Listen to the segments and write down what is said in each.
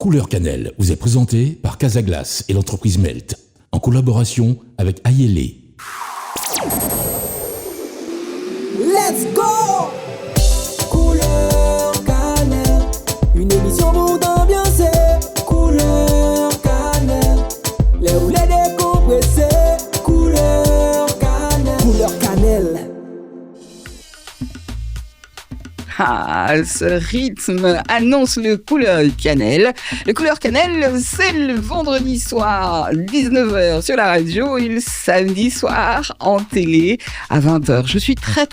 Couleur Cannelle vous est présenté par Casaglace et l'entreprise Melt, en collaboration avec Ayele. Let's go! Couleur Cannelle, une émission pour t'ambiancer. Couleur Cannelle, les roulés décompressés. Couleur Cannelle, Couleur Cannelle. Ah, ce rythme annonce le Couleur Cannelle. Le Couleur Cannelle, c'est le vendredi soir, 19h sur la radio et le samedi soir en télé à 20h. Je suis très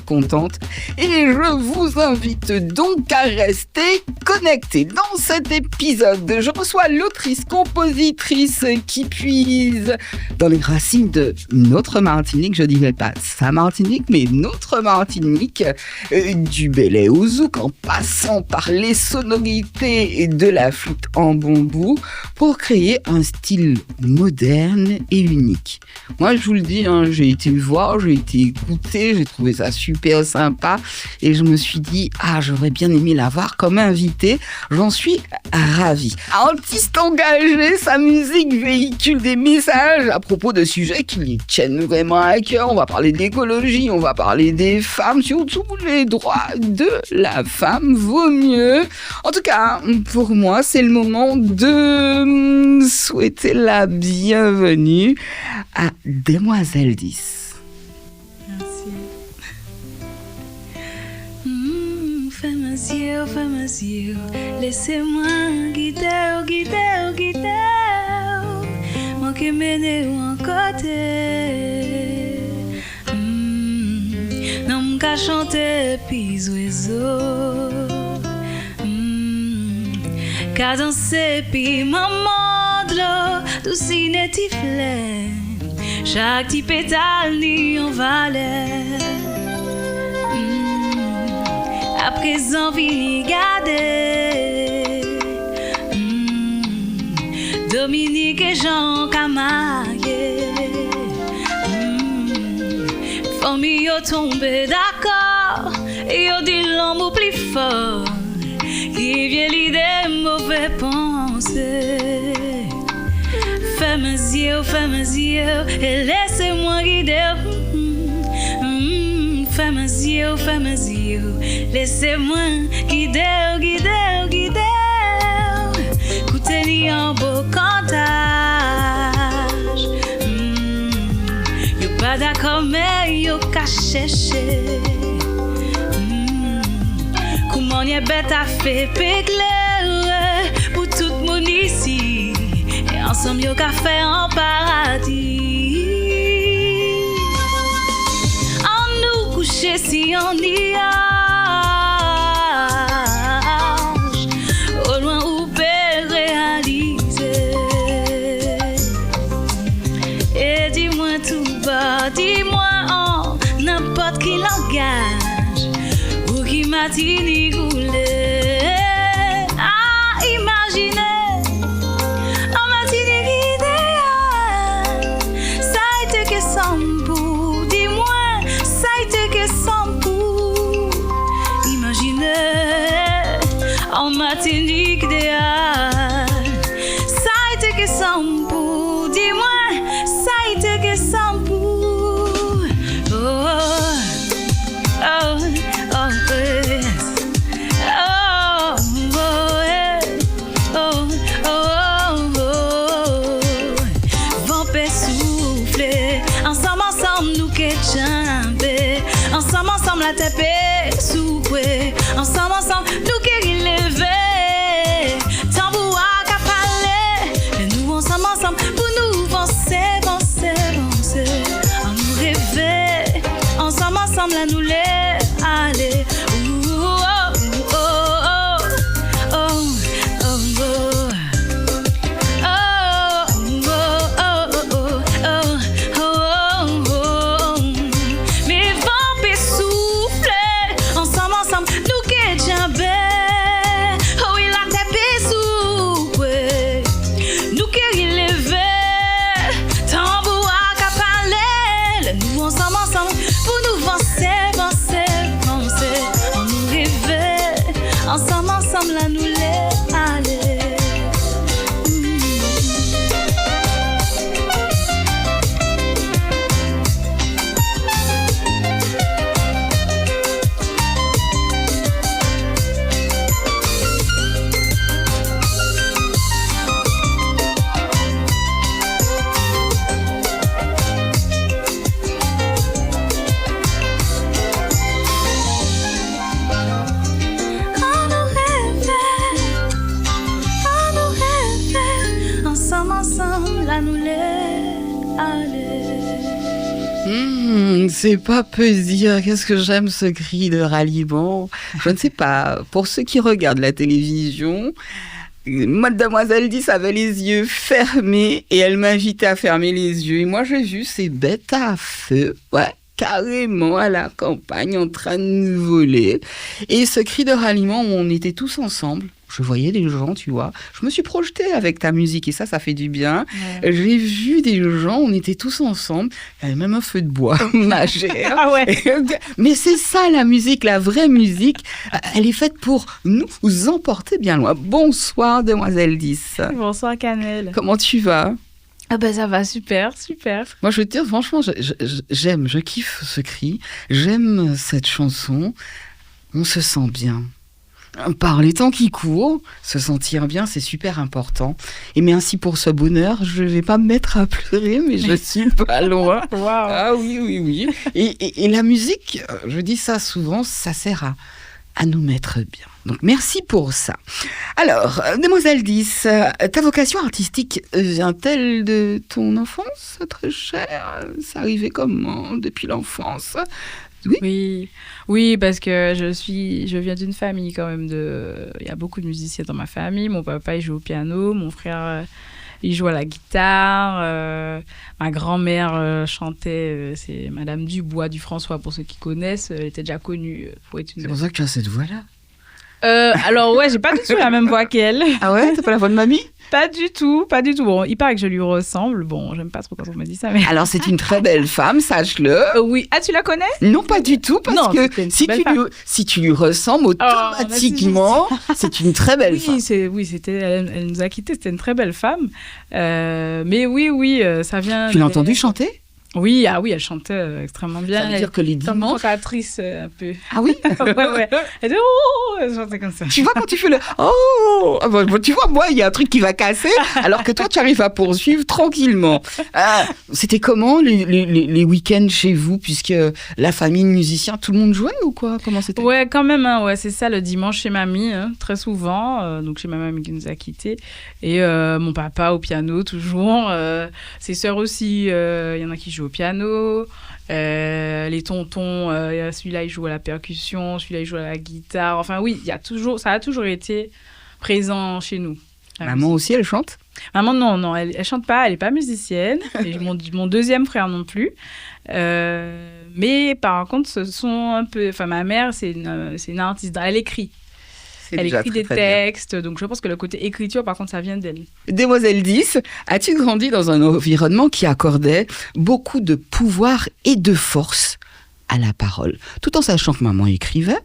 contente et je vous invite donc à rester connectés. Dans cet épisode, je reçois l'autrice, compositrice qui puise dans les racines de notre Martinique. Je dirais pas sa Martinique, mais notre Martinique, du Belay au zouk, en passant par les sonorités de la flûte en bambou pour créer un style moderne et unique. Moi, je vous le dis, j'ai été le voir, j'ai été écouter, j'ai trouvé ça super sympa et je me suis dit, j'aurais bien aimé l'avoir comme invité. J'en suis ravie. Artiste engagé, sa musique véhicule des messages à propos de sujets qui lui tiennent vraiment à cœur. On va parler d'écologie, on va parler des femmes, surtout les droits de la femme, vaut mieux. En tout cas, pour moi, c'est le moment de souhaiter la bienvenue à Demoiselle 10. Merci. Fais mes yeux, laissez-moi guider. Moi qui mène ou en côté. Non m'ka chanter puis oiseau. Ka danser puis maman de l'eau, douce inétiflée. Chaque petit pétale ni en valeur. À présent, vini garder. Dominique et Jean Camargue. Famille yo tombé d'accord. Et yo dit l'amour plus fort. Qui vient l'idée mauvais pensée. Fais mes yeux et laissez-moi guider. Fais mes yeux, laissez-moi guider. Écoutez-ni en beau cantage. Yo pas d'accord mais yo ka chercher. Comment y est bête à fait péclair pour tout le monde ici. Et ensemble yo ka fait en paradis. Si on y au loin où peut réaliser. Et dis-moi tout bas, dis-moi en n'importe quel langage ou qui m'a dit goulé. Imaginez en m'a dit idéal. Ça a été que sans bout, dis-moi. En Martinique idéal, ça a été que sans bout. Dis-moi, ça a été que sans bout. Vent peut souffler, ensemble nous que jambe, ensemble la taper souper, ensemble nous que lever, tambour à parler, et nous ensemble pour nous avancer, à nous rêver, ensemble à nous les aller. Mais vent peut souffler, C'est pas peu dire. Qu'est-ce que j'aime ce cri de ralliement. Je ne sais pas. Pour ceux qui regardent la télévision, Mademoiselle 10 avait les yeux fermés et elle m'invitait à fermer les yeux. Et moi, j'ai vu ces bêtes à feu. Ouais. Carrément à la campagne en train de nous voler. Et ce cri de ralliement où on était tous ensemble, je voyais des gens, tu vois. Je me suis projetée avec ta musique et ça fait du bien. Ouais. J'ai vu des gens, on était tous ensemble. Il y avait même un feu de bois, ma chère. Ah ouais. Mais c'est ça la musique, la vraie musique. Elle est faite pour nous emporter bien loin. Bonsoir, Demoiselle 10. Bonsoir, Cannelle. Comment tu vas ? Ah ben ça va, super. Moi je veux te dire, franchement, j'aime, je kiffe ce cri, j'aime cette chanson, on se sent bien. Par les temps qui courent, se sentir bien, c'est super important. Et merci pour ce bonheur, je vais pas me mettre à pleurer, mais je suis pas loin. Wow. Ah oui. Et la musique, je dis ça souvent, ça sert à nous mettre bien. Donc, merci pour ça. Alors, Demoiselle 10, ta vocation artistique vient-elle de ton enfance, très chère ? Ça arrivait comment depuis l'enfance ? Oui, parce que je viens d'une famille quand même il y a beaucoup de musiciens dans ma famille. Mon papa, il joue au piano, mon frère... il joue à la guitare. Ma grand-mère chantait, c'est Madame Dubois du François, pour ceux qui connaissent. Elle était déjà connue. C'est pour ça que tu as cette voix-là. Alors ouais, j'ai pas du tout la même voix qu'elle. Ah ouais, t'as pas la voix de mamie ? Pas du tout. Bon, il paraît que je lui ressemble. Bon, j'aime pas trop quand on me dit ça, mais... Alors, c'est une très belle femme, sache-le. Oui. Ah, tu la connais ? Non, pas du tout, parce que si tu lui ressembles automatiquement, c'est une très belle femme. Elle nous a quittés, c'était une très belle femme. Mais oui, ça vient... Tu l'as entendue chanter ? Oui, elle chantait extrêmement bien. Ça veut dire que les dimanches... cantatrice un peu. Ah oui. Ouais. Elle dit elle chantait comme ça. Tu vois, quand tu fais le tu vois, moi, il y a un truc qui va casser, alors que toi, tu arrives à poursuivre tranquillement. C'était comment les week-ends chez vous, puisque la famille de musiciens, tout le monde jouait ou quoi ? Comment c'était ? Ouais, quand même, c'est ça, le dimanche chez mamie, très souvent. Donc, chez ma mamie qui nous a quittés. Et mon papa au piano, toujours. Ses sœurs aussi, il y en a qui jouent au piano, les tontons, celui-là il joue à la percussion, celui-là il joue à la guitare. Enfin oui, ça a toujours été présent chez nous. Maman aussi, elle chante ? Maman non, elle chante pas, elle est pas musicienne. Et mon deuxième frère non plus. Mais par contre, ce sont un peu. Enfin, ma mère, c'est une artiste. Elle écrit. Elle écrit des textes, donc je pense que le côté écriture, par contre, ça vient d'elle. Demoiselle 10, as-tu grandi dans un environnement qui accordait beaucoup de pouvoir et de force à la parole, tout en sachant que maman écrivait,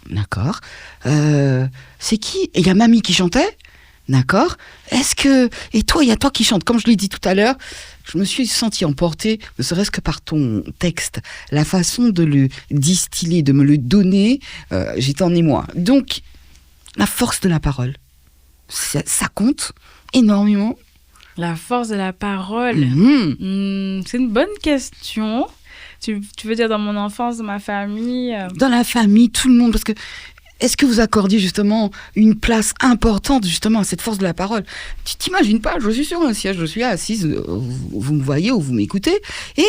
d'accord. C'est qui ? Il y a mamie qui chantait, d'accord. Et toi, il y a toi qui chante. Comme je l'ai dit tout à l'heure, je me suis sentie emportée, ne serait-ce que par ton texte, la façon de le distiller, de me le donner, j'étais en émoi. Donc, la force de la parole, ça compte énormément. La force de la parole, c'est une bonne question. Tu veux dire dans mon enfance, dans ma famille Dans la famille, tout le monde, parce que est-ce que vous accordiez justement une place importante justement à cette force de la parole ? Tu t'imagines pas, je suis sur un siège, je suis assise, vous me voyez ou vous m'écoutez, et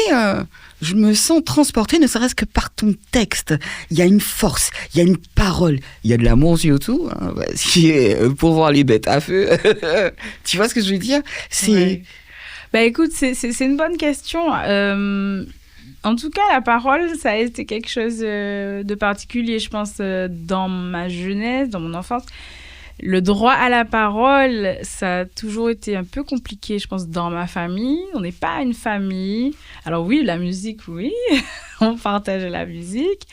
je me sens transportée, ne serait-ce que par ton texte. Il y a une force, il y a une parole, il y a de l'amour surtout, pour voir les bêtes à feu. Tu vois ce que je veux dire ? Ouais. Bah écoute, c'est une bonne question. En tout cas, la parole, ça a été quelque chose de particulier, je pense, dans ma jeunesse, dans mon enfance. Le droit à la parole, ça a toujours été un peu compliqué, je pense, dans ma famille. On n'est pas une famille. Alors oui, la musique, oui, on partage la musique,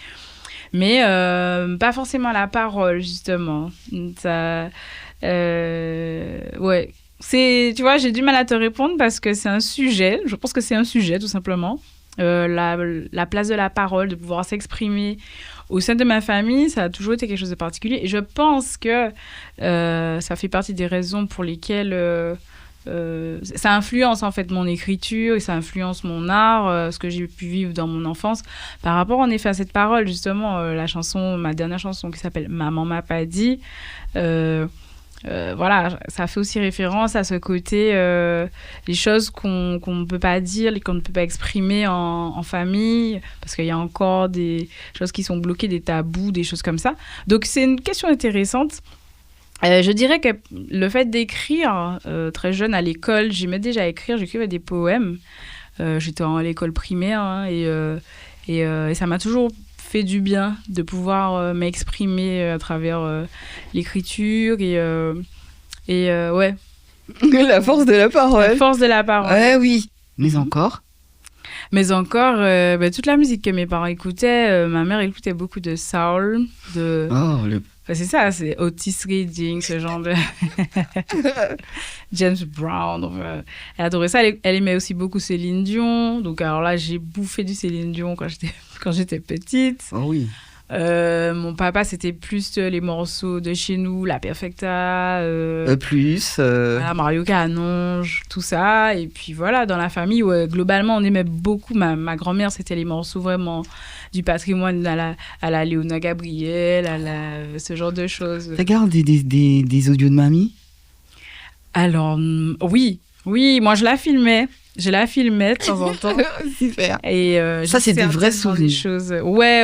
mais pas forcément la parole, justement. Ça, ouais. Tu vois, j'ai du mal à te répondre parce que c'est un sujet. Je pense que c'est un sujet, tout simplement. La place de la parole, de pouvoir s'exprimer au sein de ma famille, ça a toujours été quelque chose de particulier. Et je pense que ça fait partie des raisons pour lesquelles ça influence en fait mon écriture et ça influence mon art, ce que j'ai pu vivre dans mon enfance. Par rapport en effet à cette parole, justement, ma dernière chanson qui s'appelle « Maman m'a pas dit », voilà, ça fait aussi référence à ce côté, les choses qu'on ne peut pas dire, qu'on ne peut pas exprimer en famille, parce qu'il y a encore des choses qui sont bloquées, des tabous, des choses comme ça. Donc, c'est une question intéressante. Je dirais que le fait d'écrire, très jeune à l'école, j'aimais déjà écrire, j'écrivais des poèmes. J'étais à l'école primaire hein, et ça m'a toujours fait du bien de pouvoir m'exprimer à travers l'écriture et ouais. La force de la parole. La force de la parole. Ouais, oui. Mais encore Mais encore, toute la musique que mes parents écoutaient, ma mère écoutait beaucoup de soul, de... Oh, le... c'est ça, c'est Otis Redding, ce genre de... James Brown, donc, elle adorait ça. Elle aimait aussi beaucoup Céline Dion. Donc alors là, j'ai bouffé du Céline Dion quand j'étais petite. Oh oui. Mon papa, c'était plus les morceaux de chez nous, La Perfecta, voilà, Mario Canonge, tout ça. Et puis voilà, dans la famille, globalement, on aimait beaucoup. Ma grand-mère, c'était les morceaux vraiment du patrimoine à la Léona Gabriel, ce genre de choses. T'as gardé des audios de mamie? Alors, oui, moi je la filmais. Je la filmais de temps en temps. Super. Et, ça, c'est des vrais souvenirs. Des choses. Ouais.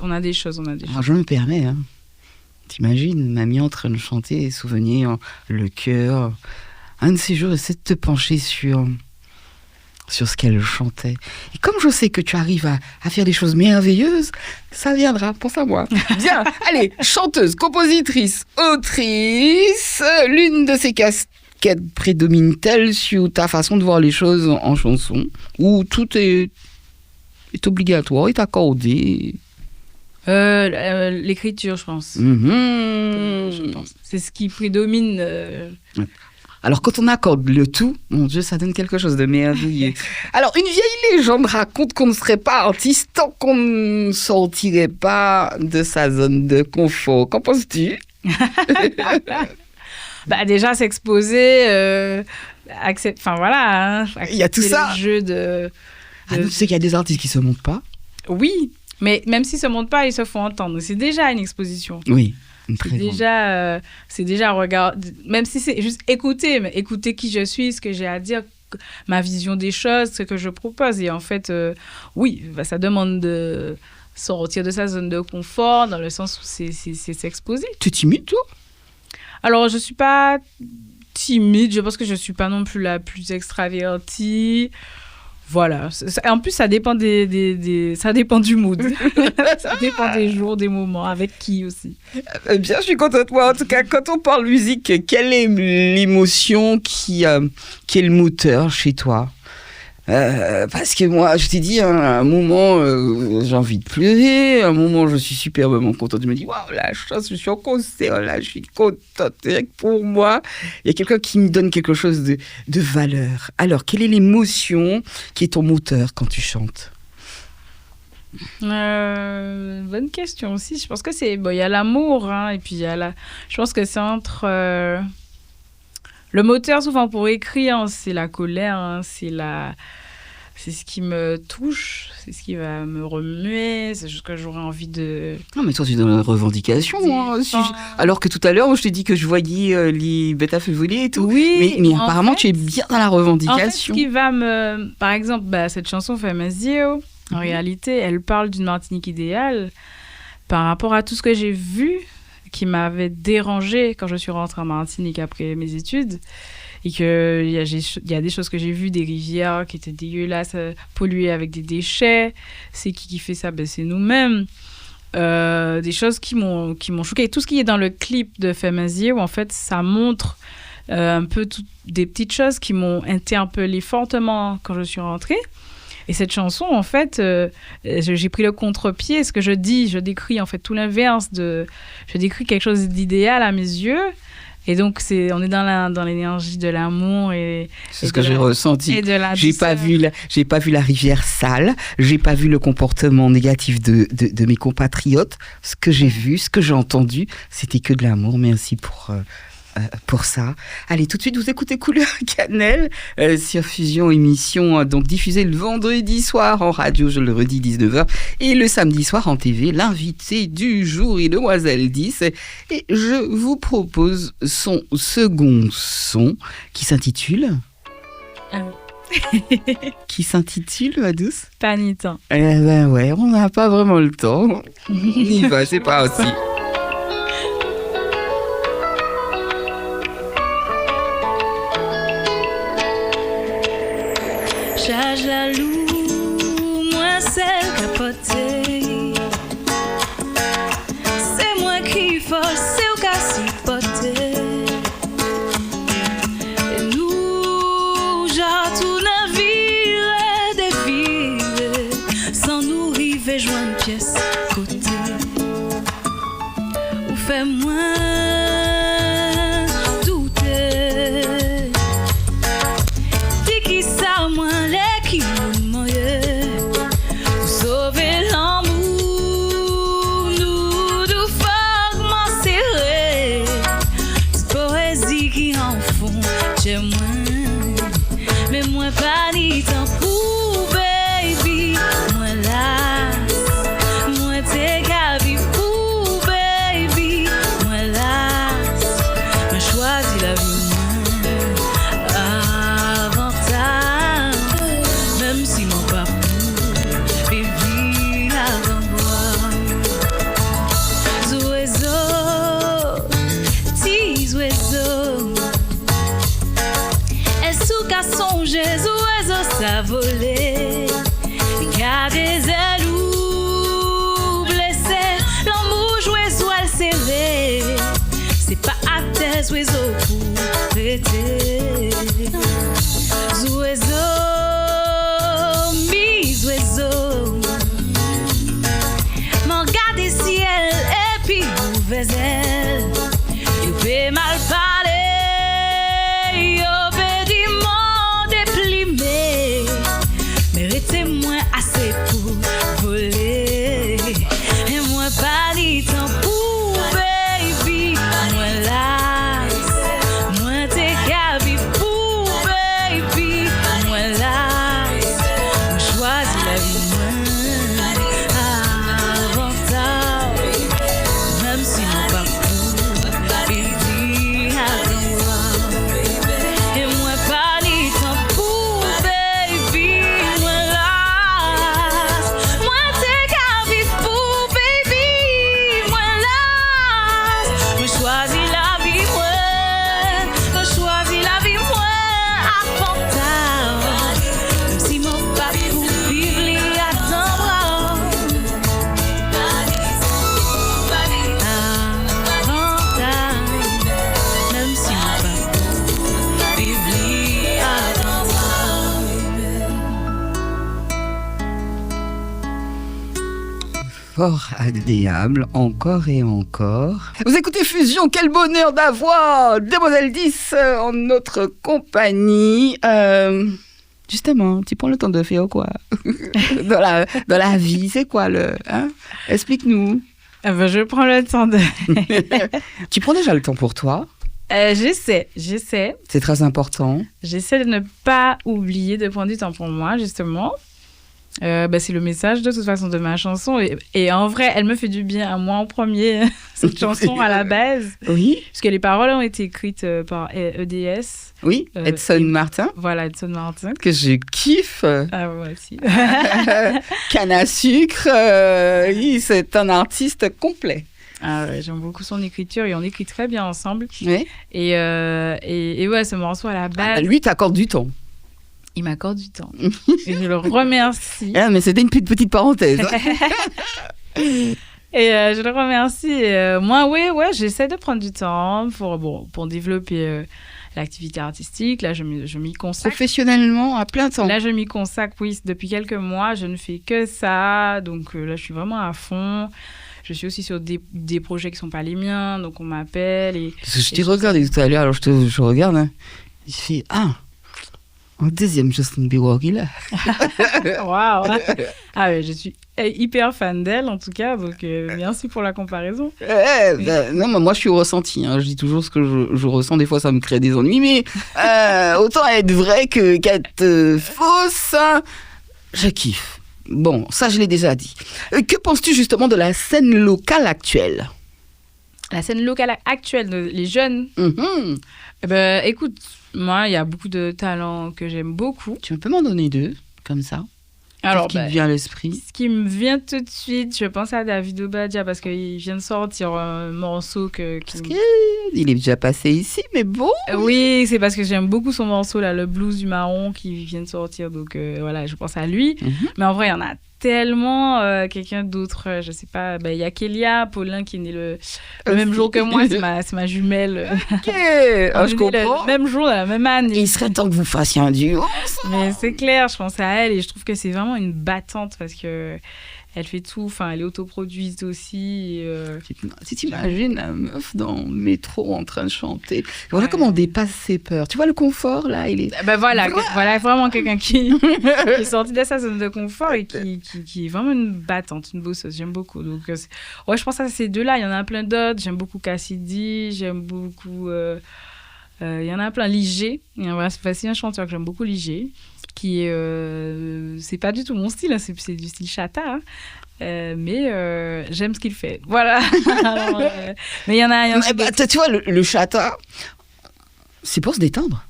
On a des choses. Alors, je me permets, hein. T'imagines, mamie en train de chanter, souvenirs, le cœur. Un de ces jours, essaie de te pencher sur ce qu'elle chantait. Et comme je sais que tu arrives à faire des choses merveilleuses, ça viendra, pense à moi. Bien, allez, chanteuse, compositrice, autrice, l'une de ces casquettes prédomine-t-elle sur ta façon de voir les choses en chanson, où tout est obligatoire, est accordé? L'écriture, je pense. Je pense. C'est ce qui prédomine. Alors, quand on accorde le tout, mon Dieu, ça donne quelque chose de merveilleux. Alors, une vieille légende raconte qu'on ne serait pas artiste tant qu'on ne sortirait pas de sa zone de confort. Qu'en penses-tu? Déjà, s'exposer, enfin voilà. Il y a tout ça. Le jeu de... Tu sais qu'il y a des artistes qui ne se montrent pas? Oui, mais même s'ils ne se montrent pas, ils se font entendre. C'est déjà une exposition. Oui. C'est déjà regarder, même si c'est juste écouter, mais écouter qui je suis, ce que j'ai à dire, ma vision des choses, ce que je propose. Et en fait, oui, ça demande de sortir de sa zone de confort, dans le sens où c'est s'exposer. Tu es timide, toi? Alors, je ne suis pas timide, je pense que je ne suis pas non plus la plus extravertie. Voilà. En plus, ça dépend ça dépend du mood. Ça dépend des jours, des moments, avec qui aussi. Bien, je suis contente. Moi, en tout cas, quand on parle musique, quelle est l'émotion qui est le moteur chez toi? Parce que moi, je t'ai dit, à un moment, j'ai envie de pleurer. À un moment, je suis superbement contente. Je me dis, waouh, la chance, je suis en concert, là, je suis contente. Pour moi, il y a quelqu'un qui me donne quelque chose de valeur. Alors, quelle est l'émotion qui est ton moteur quand tu chantes? Bonne question aussi. Je pense que c'est... Bon, il y a l'amour, hein, et puis il y a je pense que c'est entre... Le moteur, souvent, pour écrire, c'est la colère, hein, c'est ce qui me touche, c'est ce qui va me remuer, c'est ce que j'aurais envie de... Non, mais toi, tu es dans la revendication. Hein, alors que tout à l'heure, je t'ai dit que je voyais les bêtes à voler et tout. Oui. Mais apparemment, tu es bien dans la revendication. En fait, ce qui va me... Par exemple, cette chanson Famazio, en réalité, elle parle d'une Martinique idéale par rapport à tout ce que j'ai vu qui m'avait dérangée quand je suis rentrée en Martinique après mes études. Et qu'il y a des choses que j'ai vues, des rivières qui étaient dégueulasses, polluées avec des déchets. C'est qui fait ça? C'est nous-mêmes. Des choses qui m'ont choquée. Tout ce qui est dans le clip de Famazio, où en fait, ça montre un peu des petites choses qui m'ont interpellée fortement quand je suis rentrée. Et cette chanson, en fait, j'ai pris le contre-pied. Ce que je décris en fait tout l'inverse. Je décris quelque chose d'idéal à mes yeux. Et donc, on est dans l'énergie de l'amour c'est ce que j'ai ressenti. Et de la j'ai pas vu la rivière sale. J'ai pas vu le comportement négatif de mes compatriotes. Ce que j'ai vu, ce que j'ai entendu, c'était que de l'amour. Merci pour pour ça. Allez, tout de suite, vous écoutez Couleur Cannelle sur Fusion, émission donc diffusée le vendredi soir en radio, je le redis, 19h, et le samedi soir en TV. L'invité du jour est Demoiselle 10, et je vous propose son second son qui s'intitule... Qui s'intitule, ma douce? Panitent. Eh ben ouais, on n'a pas vraiment le temps. On y va, c'est pas aussi. Charge la loup, moi celle capotée. C'est moi qui force au cas si poté. Et nous, genre tout la ville défile, sans nous river joindre pièce côté. Ou fait moins douter. Dis qui ça moins qui pour sauver l'amour, nous deux fragments serrés, cette poésie qui en fond chez moi, mais moi pas ni temps pour baby, moi là, moi t'es qu'à vivre pour baby, moi là, moi choisi la vie. Même si mon papa vit avant moi, oiseau, petits oiseaux, est sous qu'à songer, oiseaux ça volait, car des ailes ou blessés, l'amour jouait soit le serré, c'est pas à tes oiseaux pour prêter, oiseaux. M'en garder ciel et puis elle, you peux mal parler, yo peux dire mon déplimé, méritez-moi assez pour voler, et moi pas ni temps pour baby, moi là, moi t'es qu'à vivre pour baby, moi là, moi choisis la vie. Fort agréable, encore et encore. Vous écoutez Fusion, quel bonheur d'avoir Demoiselle 10 en notre compagnie. Justement, tu prends le temps de faire quoi dans la vie, c'est quoi le... Hein? Explique-nous. Je prends le temps de... Tu prends déjà le temps pour toi? J'essaie. C'est très important. J'essaie de ne pas oublier de prendre du temps pour moi, justement. C'est le message de toute façon de ma chanson et en vrai elle me fait du bien à moi en premier cette chanson à la base, oui, parce que les paroles ont été écrites par EDS, oui, Edson Martin, voilà, Edson Martin que je kiffe. Ah moi aussi. Canne à sucre, c'est un artiste complet. Ah ouais, j'aime beaucoup son écriture et on écrit très bien ensemble. Oui. Et ouais, ce morceau à la base, lui t'accorde du temps. Il m'accorde du temps. Et je le remercie. Ah, mais c'était une petite parenthèse. Et je le remercie. Et, moi, ouais, j'essaie de prendre du temps pour développer l'activité artistique. Là, je m'y consacre. Professionnellement, à plein temps. Là, je m'y consacre, oui. Depuis quelques mois, je ne fais que ça. Donc là, je suis vraiment à fond. Je suis aussi sur des projets qui ne sont pas les miens. Donc, on m'appelle. Je t'ai regardé tout à l'heure. Alors, je regarde. Hein. Je fais, en deuxième Justin Bieber, il a. Waouh. Ah ouais, je suis hyper fan d'elle, en tout cas. Donc, merci pour la comparaison. Non, mais moi, je suis au ressenti. Hein. Je dis toujours ce que je ressens. Des fois, ça me crée des ennuis. Mais autant être vrai qu'être fausse, hein, je kiffe. Bon, ça, je l'ai déjà dit. Que penses-tu justement de la scène locale actuelle? La scène locale actuelle, les jeunes, Mhm. eh ben, écoute, moi, il y a beaucoup de talents que j'aime beaucoup. Tu peux m'en donner 2, comme ça? Alors, Qu'est-ce qui te vient à l'esprit? ce qui me vient tout de suite, je pense à David Obadia parce qu'il vient de sortir un morceau Il est déjà passé ici, mais bon. Oui, c'est parce que j'aime beaucoup son morceau, là, le blues du marron qui vient de sortir. Donc voilà, je pense à lui. Mhm. Mais en vrai, il y en a tellement. Quelqu'un d'autre, je sais pas. Il y a Kélia Paulin qui est né le même jour que moi. C'est ma jumelle. Ok, On est je nés comprends. le même jour, la même année. Il serait temps que vous fassiez un duo. Mais c'est clair, je pense à elle et je trouve que c'est vraiment une battante parce que elle fait tout. Enfin, elle est autoproduite aussi. Si tu imagines la meuf dans le métro en train de chanter. Voilà Ouais. comment on dépasse ses peurs. Tu vois le confort, là, il est... Voilà vraiment quelqu'un qui est sorti de sa zone de confort et qui est vraiment une battante, une bosseuse. J'aime beaucoup. Donc, ouais, je pense à ces deux-là. Il y en a plein d'autres. J'aime beaucoup Cassidy. J'aime beaucoup. Il y en a plein. Ligé. C'est aussi un chanteur que j'aime beaucoup, Ligé. Qui est. C'est pas du tout mon style. Hein, c'est du style chata. Hein. Mais j'aime ce qu'il fait. Voilà. Alors, mais il y en a d'autres. tu vois, le chata, c'est pour se détendre.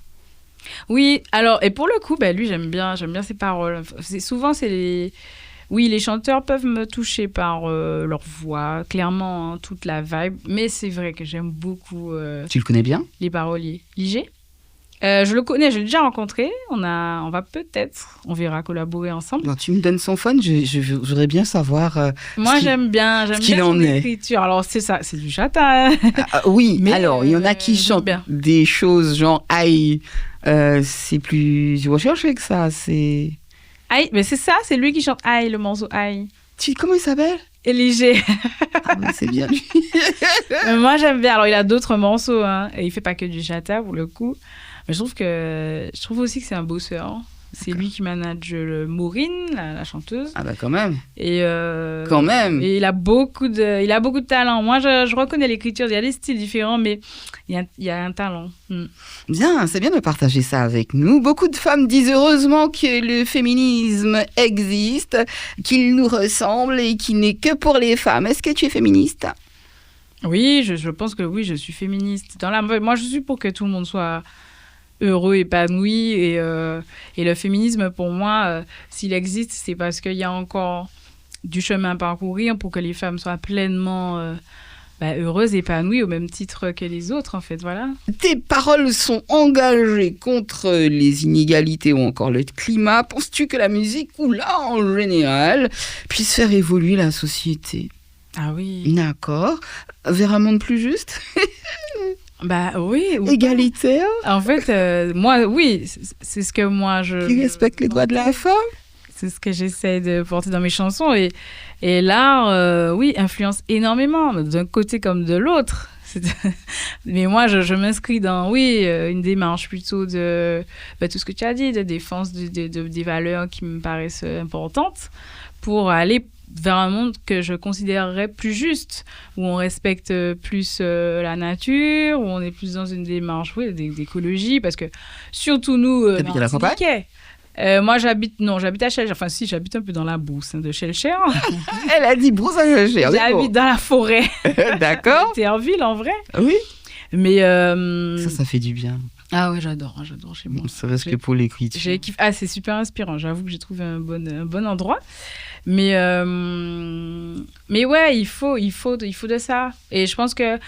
Oui, alors, et pour le coup, lui, j'aime bien ses paroles. Souvent, c'est les... Oui, les chanteurs peuvent me toucher par leur voix, clairement, hein, toute la vibe. Mais c'est vrai que j'aime beaucoup Tu le connais bien? les paroliers. Ligé je le connais, je l'ai déjà rencontré. On va peut-être, on verra, collaborer ensemble. Alors, tu me donnes son phone, je voudrais bien savoir... Moi, j'aime bien qu'il en son est. écriture. Alors, c'est ça, c'est du chata. Hein. Oui, Mais, alors, il y en a qui j'aime chantent bien. des choses genre « aïe ». C'est plus recherché que ça, c'est... Aïe, mais c'est ça, c'est lui qui chante Aïe, le morceau Aïe. Comment il s'appelle? Et Ligé. Ah, mais c'est bien lui. Moi, j'aime bien. Alors, il a d'autres morceaux, hein, et il fait pas que du chata, pour le coup. Mais je trouve aussi que c'est un bosseur. C'est lui qui manage Maureen, la chanteuse. Ah bah quand même. Et, Quand même. Et il a beaucoup de talent. Moi, je reconnais l'écriture. Il y a des styles différents, mais il y a un talent. Bien, c'est bien de partager ça avec nous. Beaucoup de femmes disent heureusement que le féminisme existe, qu'il nous ressemble et qu'il n'est que pour les femmes. Est-ce que tu es féministe? Oui, je pense que oui, je suis féministe. Moi, je suis pour que tout le monde soit heureux, épanoui. Et le féminisme, pour moi, s'il existe, c'est parce qu'il y a encore du chemin à parcourir pour que les femmes soient pleinement heureuses, épanouies, au même titre que les autres, en fait, voilà. Tes paroles sont engagées contre les inégalités ou encore le climat. Penses-tu que la musique, ou là en général, puisse faire évoluer la société? Ah oui. D'accord. Vers un monde plus juste? Oui. Égalitaire? En fait, moi, oui, c'est ce que moi, Qui respecte les droits de la femme? C'est ce que j'essaie de porter dans mes chansons. Et l'art, oui, influence énormément, d'un côté comme de l'autre. Mais moi, je m'inscris dans, une démarche plutôt de tout ce que tu as dit, de défense des valeurs qui me paraissent importantes pour aller vers un monde que je considérerais plus juste, où on respecte plus la nature, où on est plus dans une démarche d'écologie, parce que surtout nous, T'habites à la campagne? Moi, j'habite à Chelcher. Enfin, si, j'habite un peu dans la brousse de Chelcher. Elle a dit brousse à Chelcher. J'habite dans la forêt. D'accord. Terreville, en vrai. Oui. Mais ça fait du bien. Ah ouais, j'adore chez moi. Ça reste que pour l'écriture. C'est super inspirant. J'avoue que j'ai trouvé un bon endroit. Mais ouais, il faut de ça. Et je pense que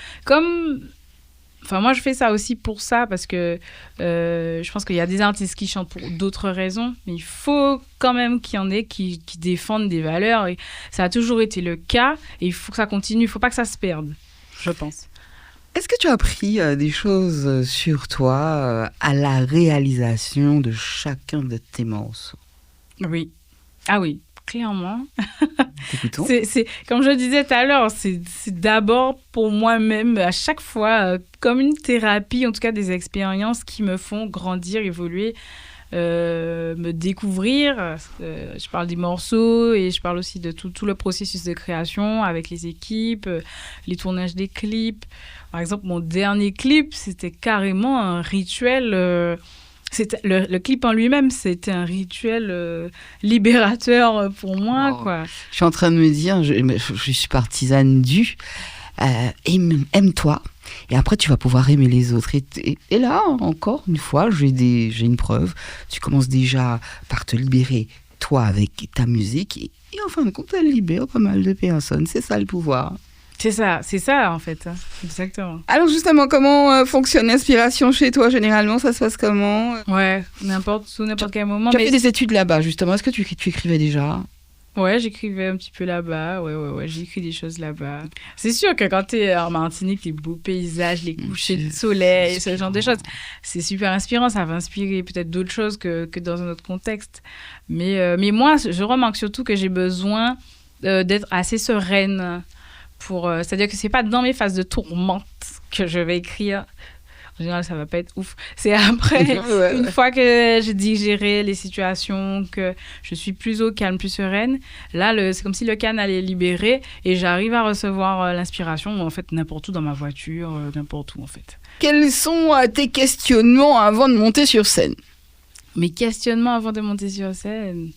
moi, je fais ça aussi pour ça, parce que je pense qu'il y a des artistes qui chantent pour d'autres raisons, mais il faut quand même qu'il y en ait qui défendent des valeurs. Et ça a toujours été le cas, et il faut que ça continue. Il ne faut pas que ça se perde, je pense. Est-ce que tu as appris des choses sur toi à la réalisation de chacun de tes morceaux? Oui. Ah oui, clairement. T'écoutons. C'est, comme je disais tout à l'heure, c'est d'abord pour moi-même, à chaque fois, comme une thérapie, en tout cas des expériences qui me font grandir, évoluer. me découvrir. Je parle des morceaux et je parle aussi de tout le processus de création avec les équipes, les tournages des clips. Par exemple, mon dernier clip, c'était carrément un rituel. C'était le clip en lui-même, c'était un rituel libérateur pour moi, Wow. quoi. Je suis en train de me dire, je suis partisane du aime-toi. Et après, tu vas pouvoir aimer les autres. Et là, encore une fois, j'ai une preuve. Tu commences déjà par te libérer, toi, avec ta musique. Et en fin de compte, elle libère pas mal de personnes. C'est ça le pouvoir. C'est ça, en fait. Exactement. Alors justement, comment fonctionne l'inspiration chez toi? Généralement, ça se passe comment? Ouais, n'importe quel moment. Tu as mais fait des études là-bas, justement. Est-ce que tu écrivais déjà? Ouais, j'écrivais un petit peu là-bas. Ouais, j'ai écrit des choses là-bas. C'est sûr que quand t'es en Martinique, les beaux paysages, les couchers de soleil, ce genre de choses, c'est super inspirant. Ça va inspirer peut-être d'autres choses que dans un autre contexte. Mais moi, je remarque surtout que j'ai besoin d'être assez sereine c'est-à-dire que c'est pas dans mes phases de tourmente que je vais écrire. En général, ça va pas être ouf. C'est après, une fois que j'ai digéré les situations, que je suis plus au calme, plus sereine, là, c'est comme si le canal est libéré et j'arrive à recevoir l'inspiration, en fait, n'importe où dans ma voiture, n'importe où, en fait. Quels sont tes questionnements avant de monter sur scène? Mes questionnements avant de monter sur scène.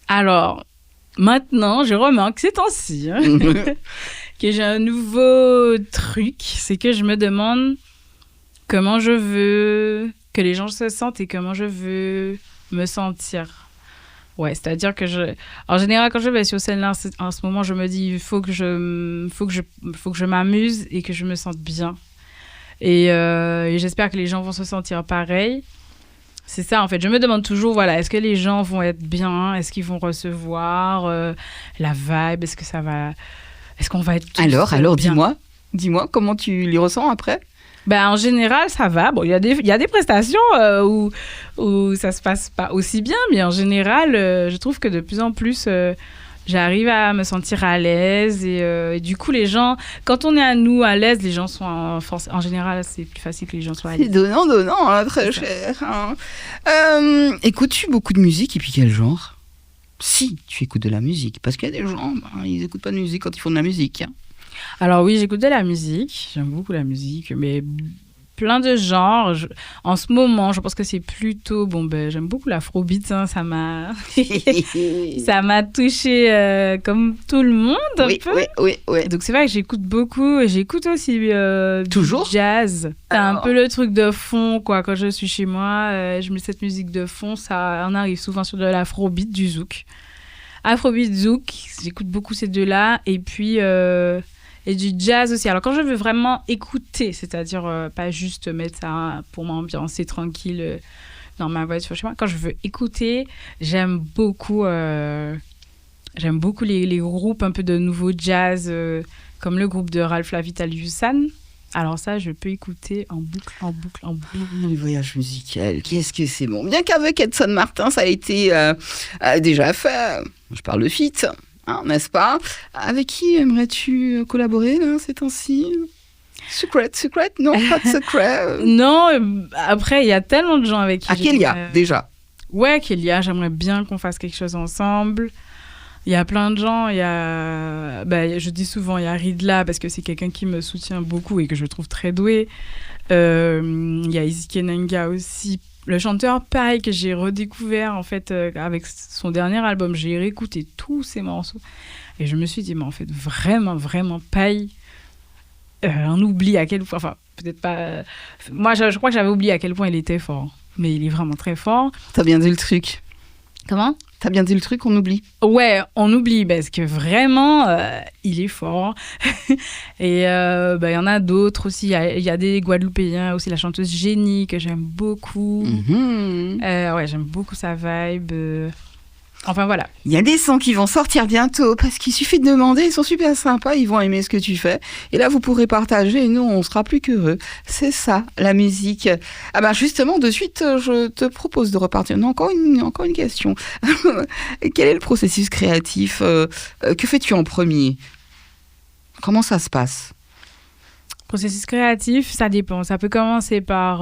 Alors, maintenant, je remarque ces temps-ci que j'ai un nouveau truc, c'est que je me demande comment je veux que les gens se sentent et comment je veux me sentir. Ouais, c'est-à-dire que en général, quand je vais sur scène là, en ce moment, je me dis il faut que je m'amuse et que je me sente bien. Et j'espère que les gens vont se sentir pareil. C'est ça, en fait. Je me demande toujours, voilà, est-ce que les gens vont être bien? Est-ce qu'ils vont recevoir la vibe? Est-ce qu'on va être tous Alors, bien? dis-moi, comment tu les ressens après? Ben, en général, ça va. Bon, il y a des prestations où ça se passe pas aussi bien, mais en général, je trouve que de plus en plus, j'arrive à me sentir à l'aise et du coup, les gens, quand on est à nous à l'aise, les gens sont en général, c'est plus facile que les gens soient à l'aise. C'est donnant, hein, très cher. Hein. Écoutes-tu beaucoup de musique et puis quel genre? Si tu écoutes de la musique, parce qu'il y a des gens, ils n'écoutent pas de musique quand ils font de la musique. Hein. Alors oui, j'écoute de la musique, j'aime beaucoup la musique, mais plein de genres. En ce moment, je pense que c'est plutôt... j'aime beaucoup l'afrobeat, hein, ça m'a touché comme tout le monde un peu. Oui. Donc c'est vrai que j'écoute beaucoup, et j'écoute aussi Toujours du jazz. C'est un peu le truc de fond, quoi. Quand je suis chez moi, je mets cette musique de fond, ça en arrive souvent sur de l'afrobeat, du zouk. Afrobeat, zouk, j'écoute beaucoup ces deux-là, et puis... et du jazz aussi. Alors, quand je veux vraiment écouter, c'est-à-dire pas juste mettre ça pour m'ambiancer tranquille dans ma voiture chez moi, quand je veux écouter, j'aime beaucoup les groupes un peu de nouveau jazz, comme le groupe de Ralph Lavitaliusan. Alors ça, je peux écouter en boucle. Les voyages musicaux, qu'est-ce que c'est bon. Bien qu'avec Edson Martin, ça a été déjà fait. Je parle de feat. Hein, n'est-ce pas? Avec qui aimerais-tu collaborer là, ces temps-ci? Secret? Non, pas de secret. Non, après, il y a tellement de gens avec qui... Kélia, déjà. Ouais, Kélia, j'aimerais bien qu'on fasse quelque chose ensemble. Il y a plein de gens, je dis souvent, il y a Ridla, parce que c'est quelqu'un qui me soutient beaucoup et que je trouve très doué. Il y a Izzy Kenanga aussi. Le chanteur Paille, que j'ai redécouvert en fait avec son dernier album, j'ai réécouté tous ses morceaux et je me suis dit, mais en fait, vraiment Paille, on oublie à quel point, enfin, peut-être pas. Moi, je crois que j'avais oublié à quel point il était fort, mais il est vraiment très fort. T'as bien dit le truc. Comment? T'as bien dit le truc, on oublie. Ouais, on oublie parce que vraiment, il est fort. Et il y en a d'autres aussi. Il y a des Guadeloupéens aussi, la chanteuse Génie, que j'aime beaucoup. Ouais, j'aime beaucoup sa vibe. Enfin, voilà. Il y a des sons qui vont sortir bientôt parce qu'il suffit de demander, ils sont super sympas, ils vont aimer ce que tu fais. Et là, vous pourrez partager et nous, on sera plus qu'heureux. C'est ça, la musique. Ah ben justement, de suite, je te propose de repartir. Non, encore une question. Quel est le processus créatif? Que fais-tu en premier? Comment ça se passe? Processus créatif, ça dépend. Ça peut commencer par...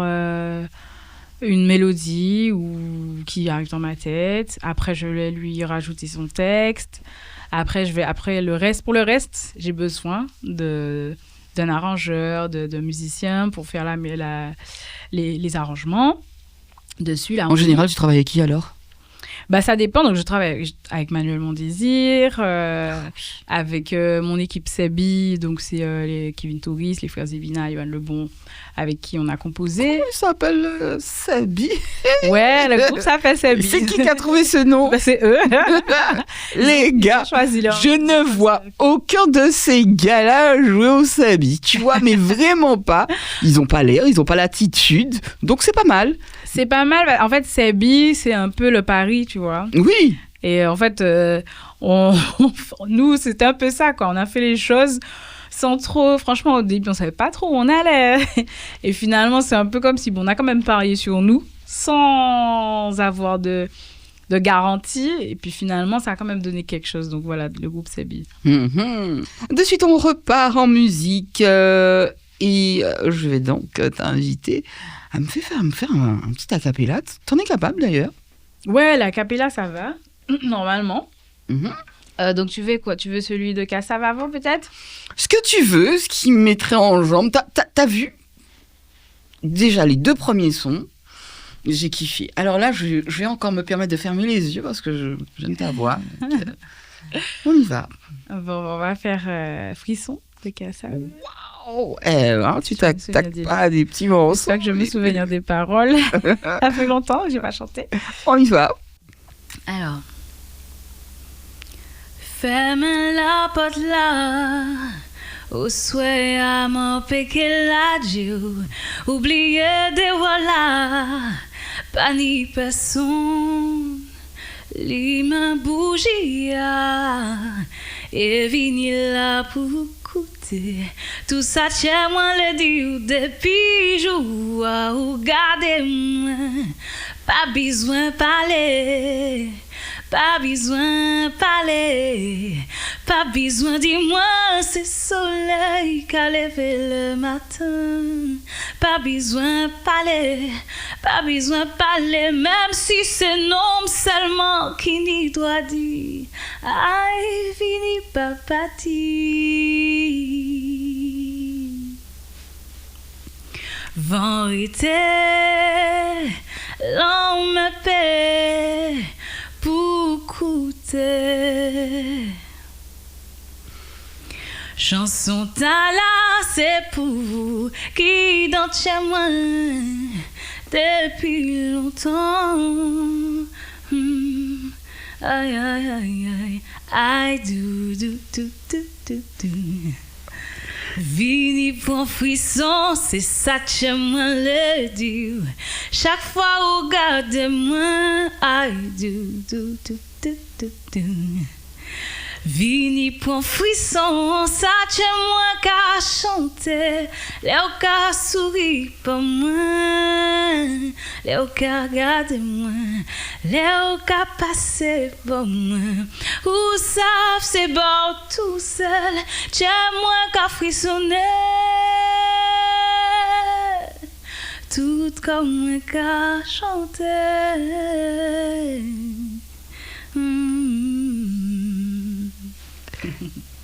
une mélodie qui arrive dans ma tête. Après, je vais lui rajouter son texte. Après, pour le reste, j'ai besoin d'un arrangeur, de musicien pour faire les arrangements dessus. Là, En général, tu travailles avec qui alors? Bah, ça dépend. Donc, je travaille avec Manuel Mondésir, avec mon équipe Sebi, donc c'est les Kevin Touris, les frères Zébina, Yoann Lebon, avec qui on a composé. Comment il s'appelle Sabi? Ouais, le groupe s'appelle Sebi. C'est qui a trouvé ce nom? Bah, c'est eux. Les gars, je ne vois aucun de ces gars-là jouer au Sabi. Tu vois, mais vraiment pas. Ils ont pas l'air, ils ont pas l'attitude, donc c'est pas mal. C'est pas mal. En fait, Sebi, c'est un peu le pari, tu vois. Oui. Et en fait, nous, c'était un peu ça, quoi. On a fait les choses sans trop... Franchement, au début, on savait pas trop où on allait. Et finalement, c'est un peu comme si on a quand même parié sur nous, sans avoir de garantie. Et puis finalement, ça a quand même donné quelque chose. Donc voilà, le groupe Sebi. De suite, on repart en musique. Je vais donc t'inviter à me faire un petit acapella. T'en es capable d'ailleurs? Ouais, la capella, ça va, normalement. Mm-hmm. Donc tu veux quoi? Tu veux celui de Cassavavo, peut-être? Ce que tu veux, ce qui me mettrait en jambe. T'as vu? Déjà, les 2 premiers sons, j'ai kiffé. Alors là, je vais encore me permettre de fermer les yeux parce que j'aime ta voix. On y va. Bon, on va faire Frisson de Cassavavo. Waouh! Tu t'attaques pas à des petits morceaux. J'espère que je me souvenir des paroles. Ça fait longtemps que j'ai pas chanté. On y va. Alors. Ferme la porte là, au souhait à mon péché la Dieu, oubliez de voilà, pas ni personne, l'ima bougie et vini là pour écouter, tout ça tient moi le dit depuis jour, ou gardez-moi, pas besoin parler. Pas besoin parler, pas besoin dis-moi c'est soleil qu'a levé le matin. Pas besoin parler, même si c'est nom seulement qui n'y doit dire. Aïe, fini par partir. Vérité, l'homme paie. Pour écouter. Chanson tala, c'est pour vous qui dans chez moi depuis longtemps. Aïe, aïe, aïe, aïe, aïe, do. Vini pour un frisson, c'est ça que moi le dire. Chaque fois, regardez-moi, aïe, do. Vini pour un frisson, ça que moi qu'à chanter. Léo qu'à sourire pour moi, Léo qu'à regarder moi, Léo qu'à passer pour moi. Ou savent c'est bon tout seul, tiens moi qu'à frissonner. Tout comme moi qu'à chanter.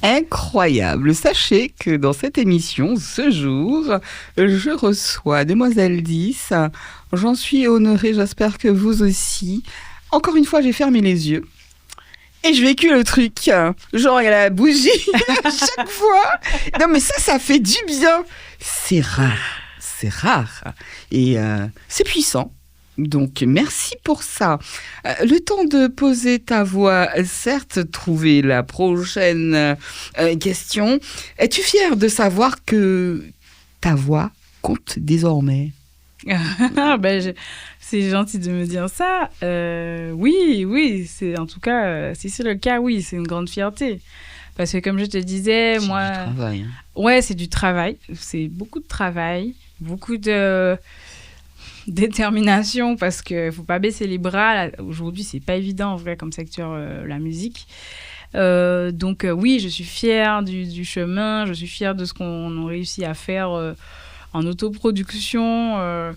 Incroyable. Sachez que dans cette émission, ce jour, je reçois Demoiselle 10. J'en suis honorée, j'espère que vous aussi. Encore une fois, j'ai fermé les yeux. Et je vécu le truc. Genre, il y a la bougie chaque fois. Non, mais ça fait du bien. C'est rare. Et c'est puissant. Donc, merci pour ça. Le temps de poser ta voix, certes, trouver la prochaine question. Es-tu fière de savoir que ta voix compte désormais? C'est gentil de me dire ça. Oui, c'est en tout cas, si c'est le cas, oui, c'est une grande fierté. Parce que comme je te disais, moi... C'est du travail. Ouais, c'est du travail. C'est beaucoup de travail, beaucoup de... détermination parce qu'il faut pas baisser les bras. Là, aujourd'hui, c'est pas évident en vrai comme secteur la musique. Donc oui, je suis fière du chemin, je suis fière de ce qu'on a réussi à faire en autoproduction.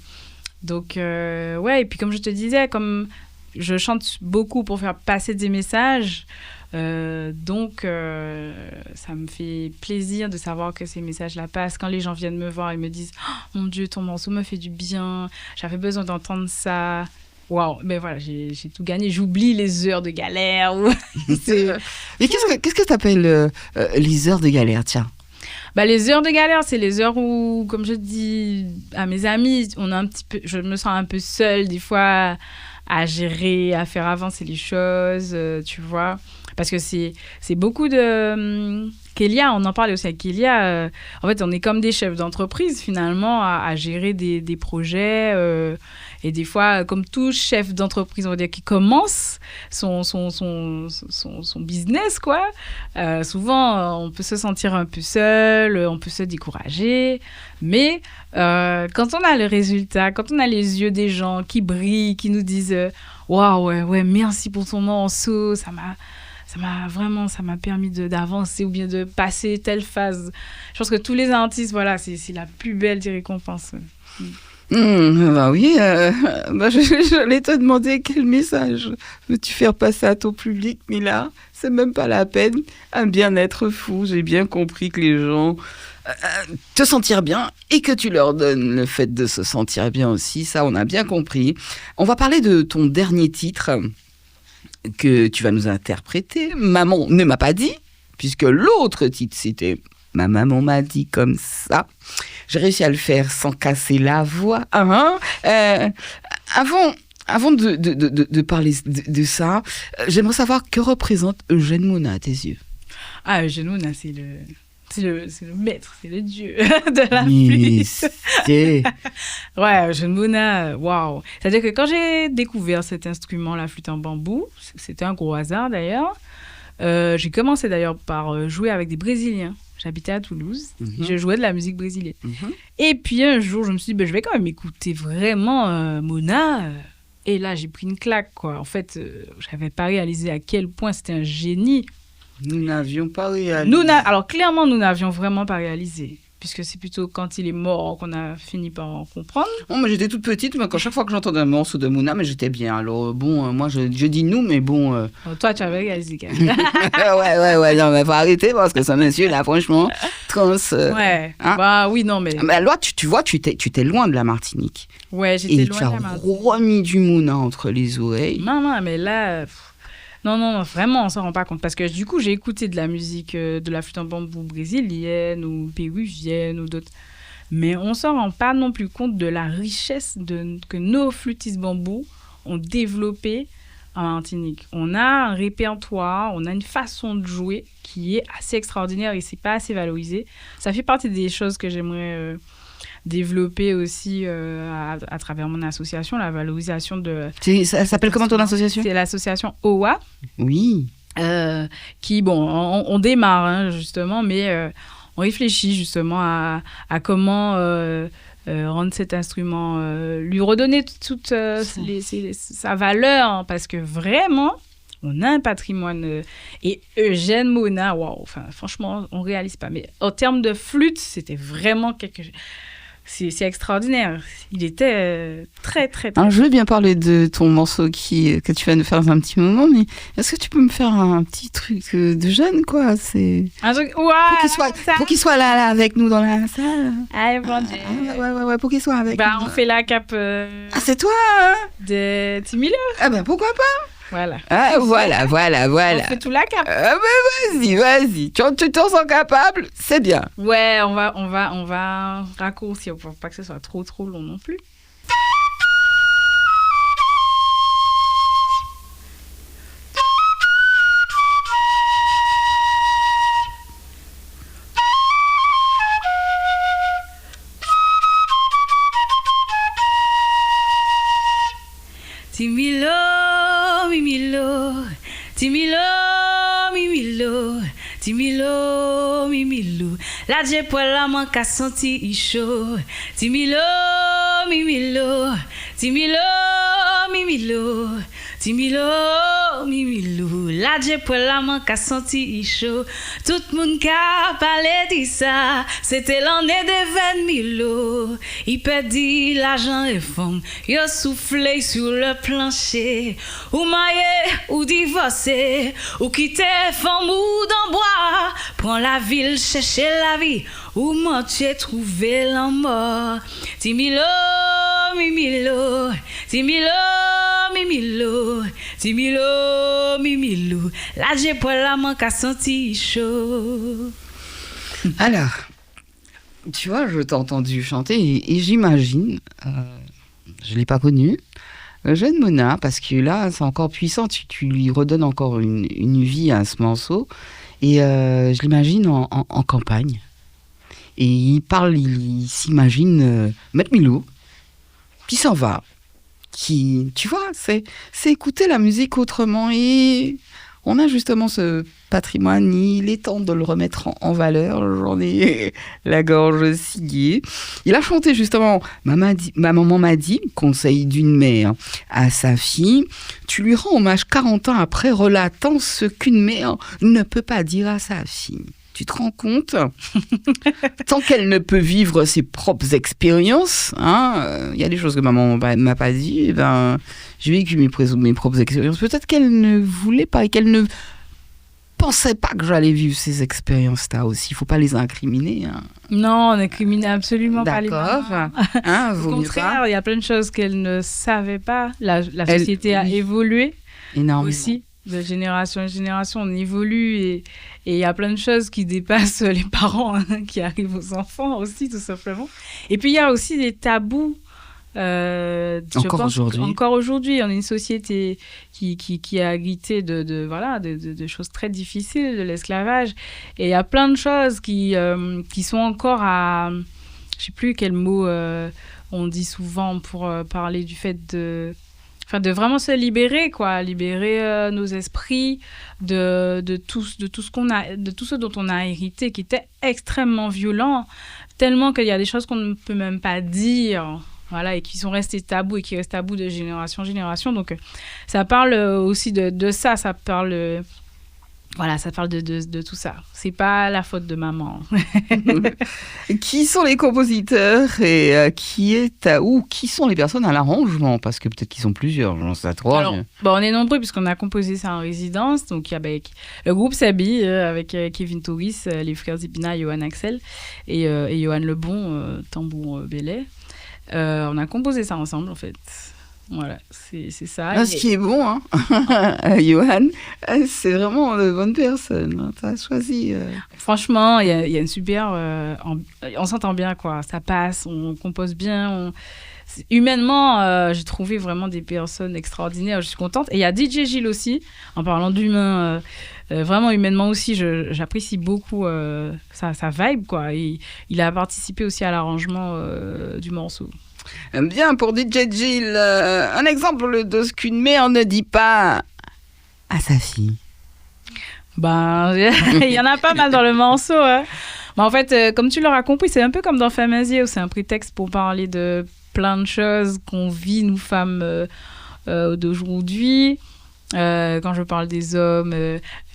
Donc, ouais, et puis comme je te disais, comme je chante beaucoup pour faire passer des messages, donc ça me fait plaisir de savoir que ces messages-là passent. Quand les gens viennent me voir et me disent « Oh, mon Dieu, ton morceau me fait du bien, j'avais besoin d'entendre ça ». Waouh, mais voilà, j'ai tout gagné. J'oublie les heures de galère. Mais qu'est-ce que t'appelles les heures de galère, tiens? Bah, les heures de galère, c'est les heures où, comme je dis à mes amis, je me sens un peu seule des fois à gérer, à faire avancer les choses, tu vois. Parce que c'est beaucoup de... Kélia, on en parlait aussi avec Kélia. En fait, on est comme des chefs d'entreprise, finalement, à gérer des projets. Et des fois, comme tout chef d'entreprise, on va dire, qui commence son business, quoi. Souvent, on peut se sentir un peu seul, on peut se décourager. Mais quand on a le résultat, quand on a les yeux des gens qui brillent, qui nous disent « Waouh, ouais, merci pour ton morceau, ça m'a permis d'avancer ou bien de passer telle phase. » Je pense que tous les artistes, voilà, c'est la plus belle des récompenses. Bah oui, j'allais te demander quel message veux-tu faire passer à ton public, mais là, c'est même pas la peine. Un bien-être fou, j'ai bien compris que les gens te sentir bien et que tu leur donnes le fait de se sentir bien aussi, ça on a bien compris. On va parler de ton dernier titre que tu vas nous interpréter. Maman ne m'a pas dit, puisque l'autre titre c'était Ma maman m'a dit comme ça. J'ai réussi à le faire sans casser la voix. Avant de parler de ça, j'aimerais savoir que représente Eugène Mouna à tes yeux. Ah, Eugène Mouna, c'est le maître, c'est le dieu de la flûte. Ouais, Eugène Mouna, waouh. C'est-à-dire que quand j'ai découvert cet instrument, la flûte en bambou, c'était un gros hasard d'ailleurs. J'ai commencé d'ailleurs par jouer avec des Brésiliens. J'habitais à Toulouse, je jouais de la musique brésilienne. Et puis un jour, je me suis dit, je vais quand même écouter vraiment Mouna. Et là, j'ai pris une claque, quoi. En fait, je n'avais pas réalisé à quel point c'était un génie. Nous n'avions pas réalisé. Alors clairement, nous n'avions vraiment pas réalisé. Puisque c'est plutôt quand il est mort qu'on a fini par en comprendre. Bon, moi j'étais toute petite, mais chaque fois que j'entendais un morceau de Mouna, mais j'étais bien. Alors bon, moi je dis nous, mais bon... Toi, tu avais réalisé quand même. ouais, non, mais faut arrêter parce que ce monsieur là, franchement, ouais, hein? Bah oui, non, mais... Mais alors, tu vois, tu t'es loin de la Martinique. Ouais, j'étais loin de la Martinique. Et tu as remis du Mouna entre les oreilles. Maman, mais là... Non, vraiment, on s'en rend pas compte. Parce que du coup, j'ai écouté de la musique, de la flûte en bambou brésilienne ou péruvienne ou d'autres. Mais on s'en rend pas non plus compte de la richesse que nos flûtistes bambou ont développé en Martinique. On a un répertoire, on a une façon de jouer qui est assez extraordinaire et c'est pas assez valorisé. Ça fait partie des choses que j'aimerais... développer aussi à travers mon association, la valorisation de... Ça s'appelle comment ton association ? C'est l'association OWA. Oui. Qui, bon, on démarre hein, justement, mais on réfléchit justement à comment rendre cet instrument, lui redonner toute sa valeur, hein, parce que vraiment... On a un patrimoine. Et Eugène Mouna, waouh, enfin, franchement, on ne réalise pas. Mais en termes de flûte, c'était vraiment quelque chose. C'est extraordinaire. Il était très, très, très... Alors, je veux bien parler de ton morceau que tu vas nous faire dans un petit moment, mais est-ce que tu peux me faire un petit truc de jeune, quoi? C'est... Un truc... Ouais, pour qu'il soit là avec nous dans la salle. Ah, bon Dieu. Ouais, pour qu'il soit avec nous. On fait la cape... Ah, c'est toi hein? De Timilo. Ah ben, pourquoi pas? Voilà. Ah, voilà. On fait tout la cape. Ah, ben vas-y. Tu t'en sens capable, c'est bien. Ouais, on va raccourcir pour pas que ce soit trop long non plus. Timilo, mimilo, timilo, mimilo, timilo, mimilo. La djepoil la man ka senti i chaud. Timilo, mimilo, timilo, mimilo, timilo, Mimilo, la j'ai pour la manque à senti chaud. Tout le monde qui a parlé de ça, c'était l'année de 20 Milo. Il perdit l'argent et femme, il a soufflé sur le plancher. Ou marié, ou divorcé, ou quitter femme ou dans bois. Prends la ville, chercher la vie, ou mentir, trouver la mort. Timilo, Mimilo, Timilo, Mimilo, Timilo, Mimilo, la j'ai pour la manque à sentir chaud. Alors, tu vois, je t'ai entendu chanter et j'imagine, je ne l'ai pas connu, le jeune Mona, parce que là, c'est encore puissant, tu lui redonnes encore une vie à ce morceau. Et je l'imagine en campagne. Et il s'imagine Maître Milo, qui s'en va, qui, tu vois, c'est écouter la musique autrement. Et on a justement ce patrimoine, il est temps de le remettre en valeur. J'en ai la gorge sciée. Il a chanté justement ma maman m'a dit, conseil d'une mère à sa fille, tu lui rends hommage 40 ans après, relatant ce qu'une mère ne peut pas dire à sa fille. Tu te rends compte? Tant qu'elle ne peut vivre ses propres expériences, y a des choses que maman m'a pas dit, et ben, j'ai vécu mes propres expériences. Peut-être qu'elle ne voulait pas et qu'elle ne pensait pas que j'allais vivre ces expériences-là aussi. Il ne faut pas les incriminer. Non, on n'incrimine absolument pas les D'accord. mamans. Au contraire, il y a plein de choses qu'elle ne savait pas. La société a évolué énormément. Aussi. De génération en génération, on évolue et il y a plein de choses qui dépassent les parents qui arrivent aux enfants aussi, tout simplement. Et puis, il y a aussi des tabous. Encore aujourd'hui, on est une société qui a hérité de choses très difficiles, de l'esclavage. Et il y a plein de choses qui sont encore à... Je ne sais plus quel mot on dit souvent pour parler du fait de vraiment se libérer, quoi, libérer nos esprits de tout ce dont on a hérité, qui était extrêmement violent, tellement qu'il y a des choses qu'on ne peut même pas dire, voilà, et qui sont restées tabous et qui restent tabous de génération en génération. Donc ça parle aussi de ça, ça parle de tout ça. C'est pas la faute de maman. Qui sont les compositeurs et qui sont les personnes à l'arrangement? Parce que peut-être qu'ils sont plusieurs, j'en sais trop. Alors, on est nombreux puisqu'on a composé ça en résidence. Donc, avec le groupe Sabi, avec Kevin Touris, les frères Zipina, Johan Axel et Johan Lebon, tambour belay. On a composé ça ensemble, en fait. Voilà, c'est ça. Ce qui est bon, Johan, c'est vraiment de bonnes personnes. Tu as choisi. Franchement, il y a une super... on s'entend bien, quoi. Ça passe, on compose bien. Humainement, j'ai trouvé vraiment des personnes extraordinaires. Je suis contente. Et il y a DJ Gilles aussi, en parlant d'humain. Vraiment, humainement aussi, j'apprécie beaucoup sa vibe, quoi. Il a participé aussi à l'arrangement du morceau. Bien, pour DJ Gilles, un exemple de ce qu'une mère ne dit pas à sa fille. Il y en a pas mal dans le morceau. Hein. Mais en fait, comme tu l'auras compris, c'est un peu comme dans Femme Asie, où c'est un prétexte pour parler de plein de choses qu'on vit, nous femmes d'aujourd'hui. Quand je parle des hommes,